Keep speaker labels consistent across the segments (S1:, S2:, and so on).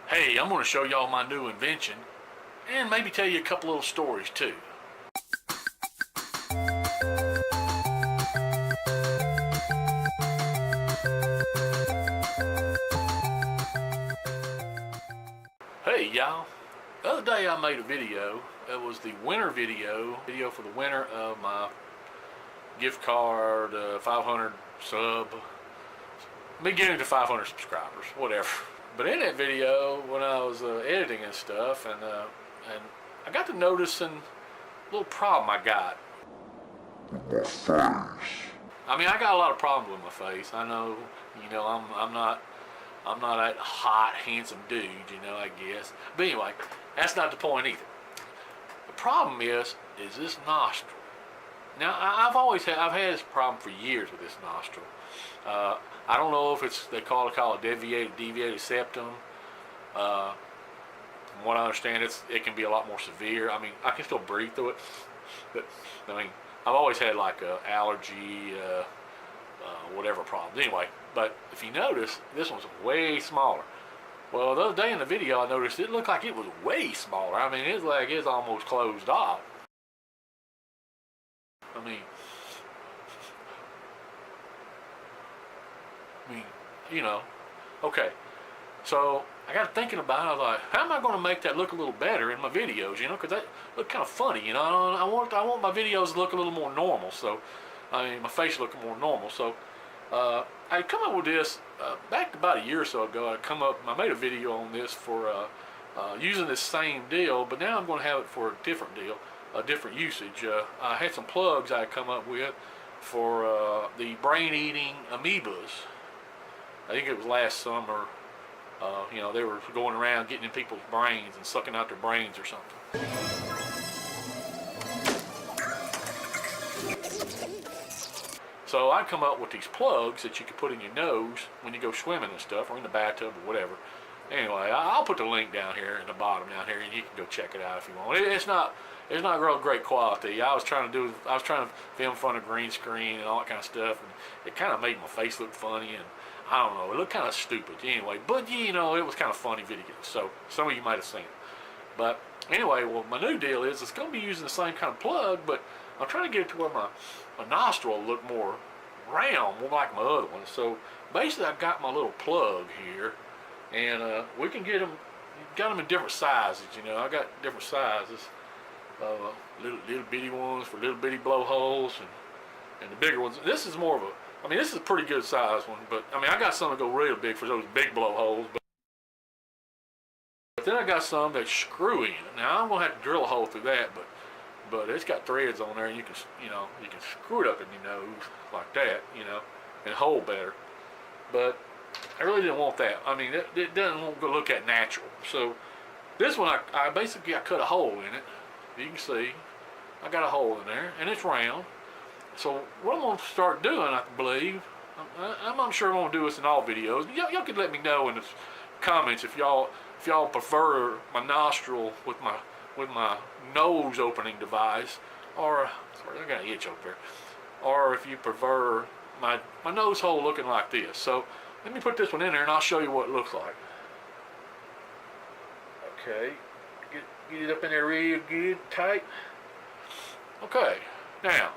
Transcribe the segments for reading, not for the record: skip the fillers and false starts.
S1: Hey, I'm going to show y'all my new invention and maybe tell you a couple little stories too. Hey y'all, the other day I made a video. It was the winter video for the winner of my gift card, 500 sub, me getting to 500 subscribers, whatever. But in that video, when I was editing and stuff, and I got to noticing a little problem I got. I mean, I got a lot of problems with my face. I know, I'm not that hot, handsome dude, I guess. But anyway, that's not the point either. The problem is this nostril. Now, I've had this problem for years with this nostril. I don't know if they call it deviated septum. From what I understand, it can be a lot more severe. I mean, I can still breathe through it, but I mean, I've always had like allergy, whatever problems. Anyway, but if you notice, this one's way smaller. Well, the other day in the video, I noticed it looked like it was way smaller. I mean, it's like it's almost closed off. I mean, okay. So I got thinking about it. I was like, how am I going to make that look a little better in my videos? Because that look kind of funny. I want my videos to look a little more normal. So, I mean, my face look more normal. So, I come up with this back about a year or so ago. I made a video on this for using this same deal, but now I'm going to have it for a different deal, a different usage. I had some plugs I had come up with for the brain-eating amoebas. I think it was last summer. They were going around getting in people's brains and sucking out their brains or something. So I come up with these plugs that you can put in your nose when you go swimming and stuff, or in the bathtub or whatever. Anyway, I'll put the link down here in the bottom down here, and you can go check it out if you want. It's not real great quality. I was trying to film in front of green screen and all that kind of stuff, and it kind of made my face look funny, and I don't know, it looked kind of stupid anyway. But it was kind of funny video, so some of you might have seen it. But anyway, well, my new deal is it's going to be using the same kind of plug, but I'm trying to get it to where my nostril will look more round, more like my other one. So basically, I've got my little plug here, and we can got them in different sizes. I got different sizes, little bitty ones for little bitty blowholes, and the bigger ones. This is more of this is a pretty good size one, but I got some that go real big for those big blowholes. But then I got some that screw in. Now I'm gonna have to drill a hole through that, but it's got threads on there, and you can screw it up in your nose like that, and hold better. But I really didn't want that. It doesn't look that natural. So this one, I basically cut a hole in it. You can see I got a hole in there, and it's round. So what I'm going to start doing, I believe, I'm not sure I'm going to do this in all videos. Y'all could let me know in the comments if y'all prefer my nostril with my nose opening device, or sorry, I got an itch over there, or if you prefer my nose hole looking like this. So let me put this one in there, and I'll show you what it looks like. Okay, get it up in there real good, tight. Okay, now.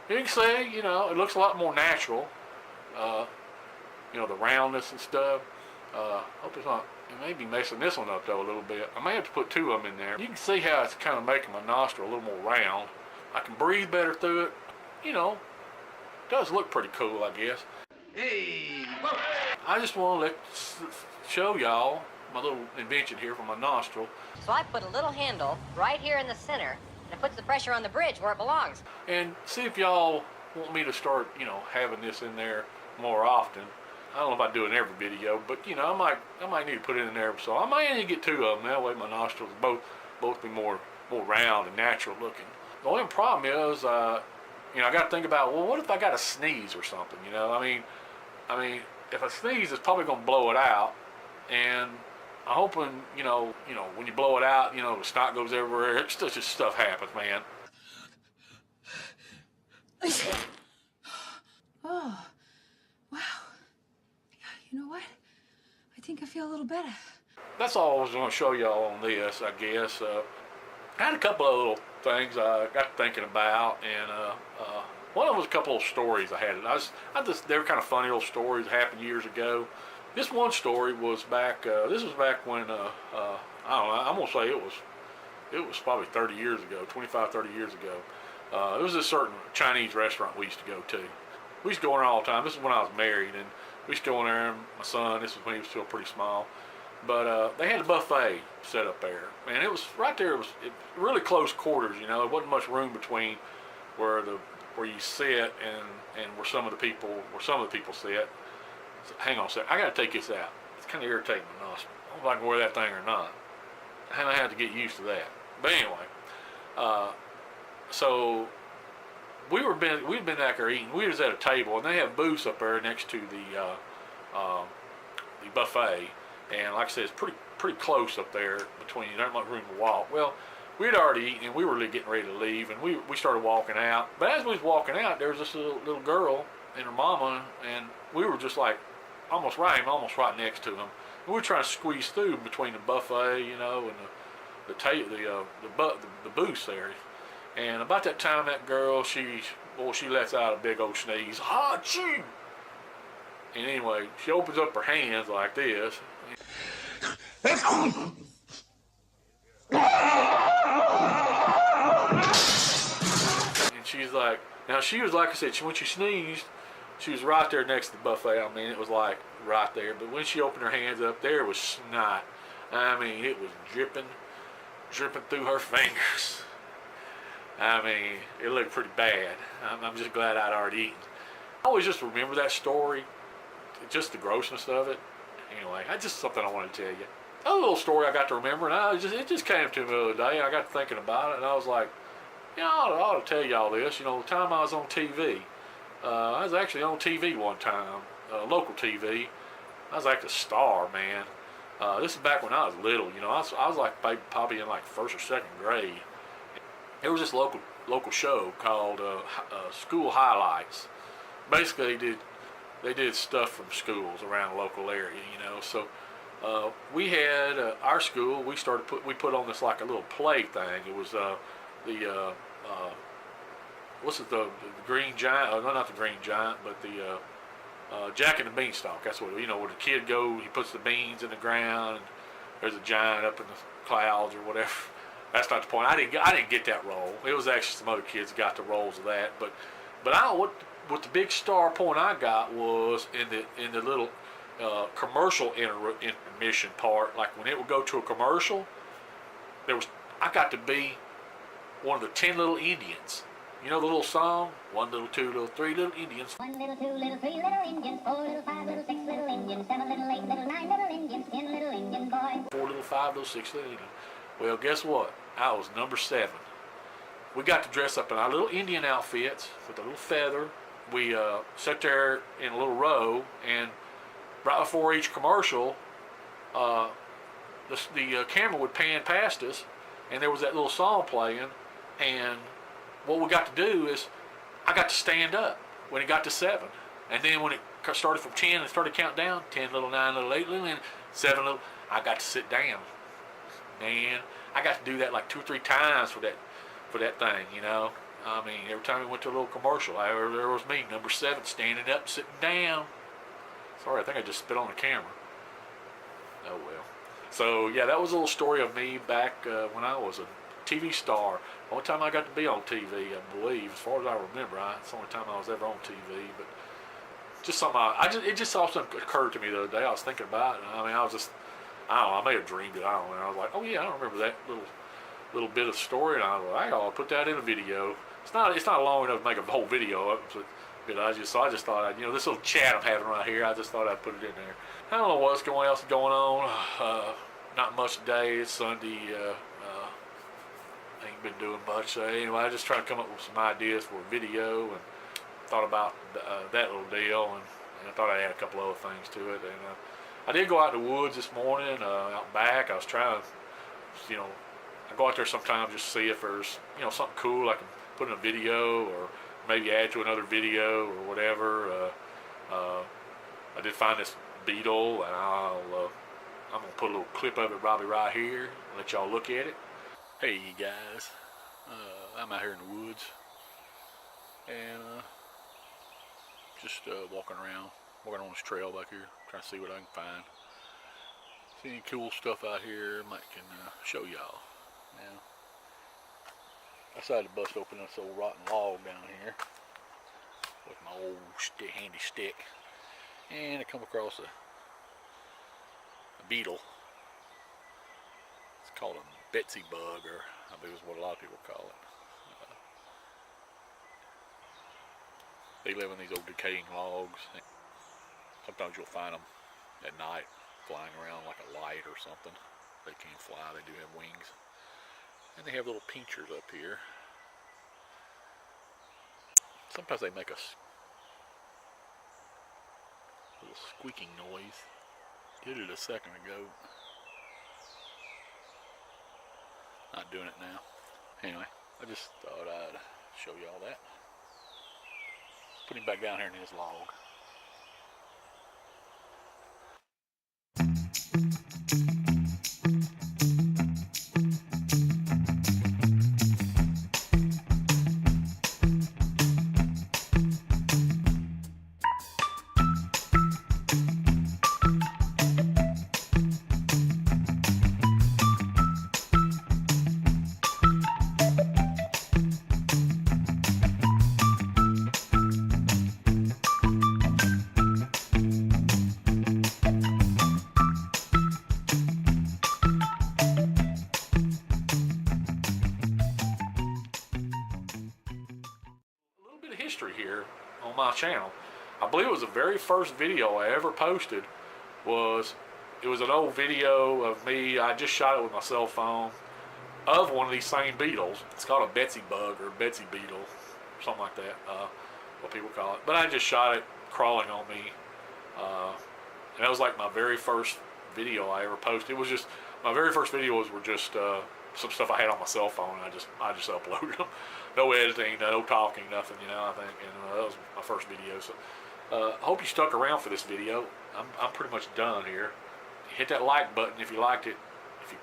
S1: You can see, it looks a lot more natural. The roundness and stuff. Hope it's not. It may be messing this one up though a little bit. I may have to put two of them in there. You can see how it's kind of making my nostril a little more round. I can breathe better through it. It does look pretty cool, I guess. Hey, whoa. I just want to show y'all my little invention here for my nostril.
S2: So I put a little handle right here in the center, and it puts the pressure on the bridge where it belongs.
S1: And see if y'all want me to start, having this in there more often. I don't know if I do it in every video, but I might need to put it in there. So I might need to get two of them. That way my nostrils both be more round and natural looking. The only problem is, I got to think about, well, what if I got to sneeze or something? If I sneeze, it's probably gonna blow it out, and I'm hoping, when you blow it out, the snot goes everywhere. It's just stuff happens, man.
S3: Oh, wow. You know what? I think I feel a little better.
S1: That's all I was going to show y'all on this, I guess. I had a couple of little things I got thinking about, and one of them was a couple of stories I had. They were kind of funny little stories that happened years ago. This one story was back. This was back when I don't know. I'm gonna say it was probably 30 years ago, 25, 30 years ago. It was a certain Chinese restaurant we used to go to. We used to go in there all the time. This is when I was married, and we used to go in there. And my son, this was when he was still pretty small. But they had a buffet set up there, and it was right there. It was really close quarters. You know, there wasn't much room between where you sit and where some of the people sit. So, hang on a second. I got to take this out. It's kind of irritating my nostril. I don't know if I can wear that thing or not. I have to get used to that. But anyway, so we'd been back there eating. We was at a table, and they have booths up there next to the buffet. And like I said, it's pretty close up there between. There's not much room to walk. Well, we'd already eaten, and we were really getting ready to leave, and we started walking out. But as we was walking out, there was this little girl and her mama, and we were just like almost right next to them. And we were trying to squeeze through between the buffet, you know, and the booths there. And about that time, that girl, she lets out a big old sneeze. Achoo! And anyway, she opens up her hands like this. And she's like, now she was, like I said, when she sneezed, she was right there next to the buffet. I mean, it was like right there. But when she opened her hands up, there was snot. I mean, it was dripping through her fingers. I mean, it looked pretty bad. I'm just glad I'd already eaten. I always just remember that story, just the grossness of it. Anyway, that's just something I wanted to tell you. A little story I got to remember, and it just came to me the other day, and I got thinking about it, and I was like, you know, I ought to tell y'all this. You know, the time I was on TV, I was actually on TV one time, local TV. I was like a star, man. This is back when I was little. You know, I was like probably in like first or second grade. There was this local show called School Highlights. Basically, they did stuff from schools around the local area, you know. So we had our school. We put on this like a little play thing. It was the Green Giant? No, not the Green Giant, but the Jack and the Beanstalk. That's what, you know, where the kid goes. He puts the beans in the ground. And there's a giant up in the clouds or whatever. That's not the point. I didn't get that role. It was actually some other kids got the roles of that. But what the big star point I got was in the little commercial intermission part. Like when it would go to a commercial, I got to be one of the 10 little Indians. You know the little song? 1 little, 2 little, 3 little Indians. 1 little, 2 little, 3 little Indians. 4 little, 5 little, 6 little Indians. 7 little, 8 little, 9 little Indians. 10 little Indian boys. 4 little, 5 little, 6 little Indians. Well, guess what? I was number 7. We got to dress up in our little Indian outfits with a little feather. We sat there in a little row, and right before each commercial, the camera would pan past us, and there was that little song playing. And what we got to do is, I got to stand up when it got to 7, and then when it started from 10 and started counting down, 10 little, 9 little, 8 little, and 7 little, I got to sit down. Man, I got to do that like 2 or 3 times for that thing, you know. I mean, every time we went to a little commercial, there was me, number 7, standing up, sitting down. Sorry, I think I just spit on the camera. Oh well. So yeah, that was a little story of me back when I was a TV star. Only time I got to be on TV, I believe, as far as I remember. It's the only time I was ever on TV. But just something it just all of a sudden occurred to me the other day. I was thinking about it. I mean, I don't know, I may have dreamed it. I don't know. I was like, oh yeah, I don't remember that little bit of story, and I was like, I'll put that in a video. It's not long enough to make a whole video of it, but I just thought this little chat I'm having right here, I just thought I'd put it in there. I don't know what's else going on. Not much today. It's Sunday. Ain't been doing much. So anyway, I just trying to come up with some ideas for a video, and thought about that little deal, and I thought I'd add a couple other things to it. And I did go out in the woods this morning, out back. I was trying to, I go out there sometimes just to see if there's, something cool I can put in a video, or maybe add to another video or whatever. I did find this beetle, and I'm gonna put a little clip of it probably right here and let y'all look at it. Hey you guys, I'm out here in the woods and just walking on this trail back here, trying to see what I can find. See any cool stuff out here, might can show y'all. Now, I decided to bust open this old rotten log down here with my old handy stick, and I come across a beetle. It's called a Betsy bug, or I believe is what a lot of people call it. They live in these old decaying logs. Sometimes you'll find them at night flying around like a light or something. They can't fly, they do have wings. And they have little pinchers up here. Sometimes they make a little squeaking noise. Did it a second ago. Not doing it now. Anyway, I just thought I'd show you all that. Put him back down here in his log. History here on my channel. I believe it was the very first video I ever posted. It was an old video of me. I just shot it with my cell phone of one of these same beetles. It's called a Betsy bug or Betsy beetle, something like that, what people call it. But I just shot it crawling on me, and that was like my very first video I ever posted. It was just my very first videos were just some stuff I had on my cell phone. I just uploaded them. No editing, no talking, nothing, I think. And that was my first video. So I hope you stuck around for this video. I'm pretty much done here. Hit that like button if you liked it. If you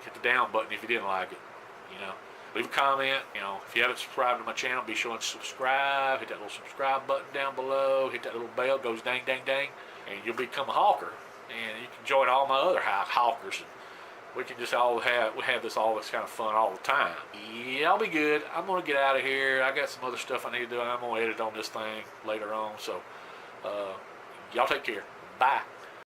S1: hit the down button if you didn't like it. Leave a comment. If you haven't subscribed to my channel, be sure and subscribe. Hit that little subscribe button down below. Hit that little bell, goes dang, dang, dang, and you'll become a hawker. And you can join all my other hawkers. We can just have this kind of fun all the time. Yeah, I'll be good. I'm gonna get out of here. I got some other stuff I need to do. I'm gonna edit on this thing later on. So, y'all take care. Bye.